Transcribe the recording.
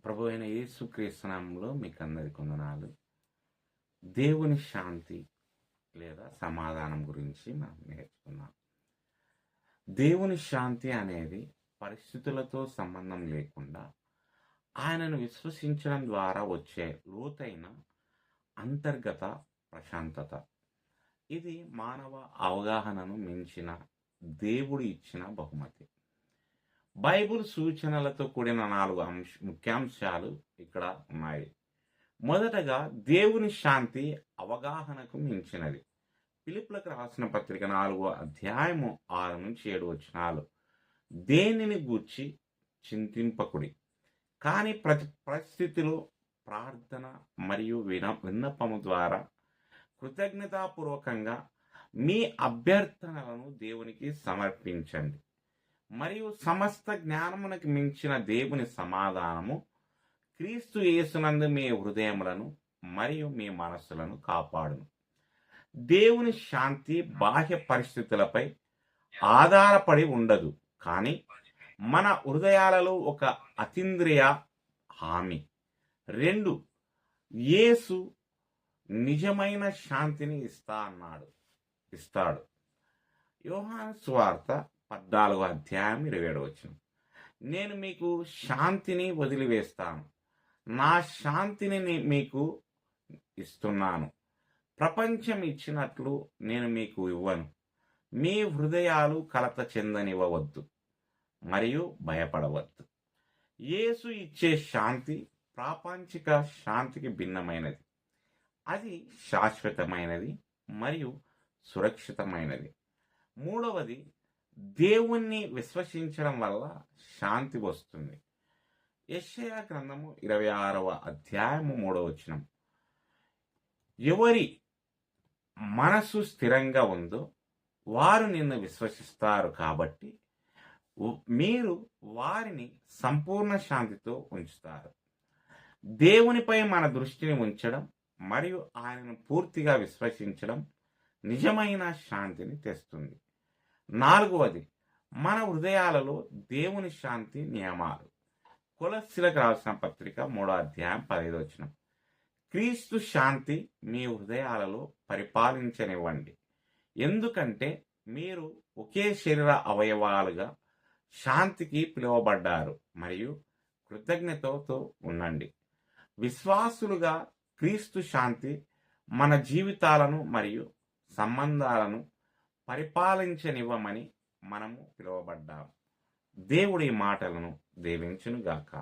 ప్రభు అయిన యేసుక్రీస్తు నామములో మీకు అందరికి వందనాలు. దేవుని శాంతి లేదా సమాధానం గురించి మనం నేర్చుకున్నాం. దేవుని శాంతి అనేది పరిస్థితులతో సంబంధం లేకుండా ఆయనను విశ్వసించడం ద్వారా వచ్చే లోతైన అంతర్గత ప్రశాంతత. ఇది మానవ అవగాహనను మించిన దేవుడు ఇచ్చిన బహుమతి. బైబిల్ సూచనలతో కూడిన 4 ముఖ్యాంశాలు ఇక్కడ ఉన్నాయి. మొదటగా దేవుని శాంతి అవగాహనకు మించినది. ఫిలిప్పీయులకు రాసిన పత్రిక 4వ అధ్యాయము 6-7 వచనాలు. దేనిని గూర్చి చింతింపకుడి, కానీ ప్రతి పరిస్థితిలో ప్రార్థన మరియు విన్నపము ద్వారా కృతజ్ఞతాపూర్వకంగా మీ అభ్యర్థనలను దేవునికి సమర్పించండి. మరియు సమస్త జ్ఞానమునకు మించిన దేవుని సమాధానము క్రీస్తు యేసునందు మీ హృదయములను మరియు మీ మనస్సులను కాపాడును. దేవుని శాంతి బాహ్య పరిస్థితులపై ఆధారపడి ఉండదు, కానీ మన హృదయాలలో ఒక అతీంద్రియ హామీ. 2, యేసు నిజమైన శాంతిని ఇస్తాడు. యోహాను సువార్త 14వ అధ్యాయం 27 వచనం. నేను మీకు శాంతిని వదిలివేస్తాను, నా శాంతిని మీకు ఇస్తున్నాను. ప్రపంచం ఇచ్చినట్లు నేను మీకు ఇవ్వను. మీ హృదయాలు కలత చెందనివ్వవద్దు మరియు భయపడవద్దు. యేసు ఇచ్చే శాంతి ప్రాపంచిక శాంతికి భిన్నమైనది. అది శాశ్వతమైనది మరియు సురక్షితమైనది. 3వది, దేవుణ్ణి విశ్వసించడం వల్ల శాంతి వస్తుంది. యెషయా గ్రంథము 26వ అధ్యాయము 3వ వచనం. ఎవరి మనసు స్థిరంగా ఉందో వారు నిన్ను విశ్వసిస్తారు, కాబట్టి మీరు వారిని సంపూర్ణ శాంతితో ఉంచుతారు. దేవునిపై మన దృష్టిని ఉంచడం మరియు ఆయనను పూర్తిగా విశ్వసించడం నిజమైన శాంతిని తెస్తుంది. 4వది, మన హృదయాలలో దేవుని శాంతి నియమాలు. కొలస్సీలకు రాసిన పత్రిక 3వ అధ్యాయం 15వ వచనం. క్రీస్తు శాంతి మీ హృదయాలలో పరిపాలించనివ్వండి, ఎందుకంటే మీరు ఒకే శరీర అవయవాలుగా శాంతికి పిలువబడ్డారు మరియు కృతజ్ఞతతో ఉండండి. విశ్వాసులుగా క్రీస్తు శాంతి మన జీవితాలను మరియు సంబంధాలను పరిపాలించనివ్వమని మనము పిలువబడ్డాము. దేవుడి మాటలను దీవించునుగాక.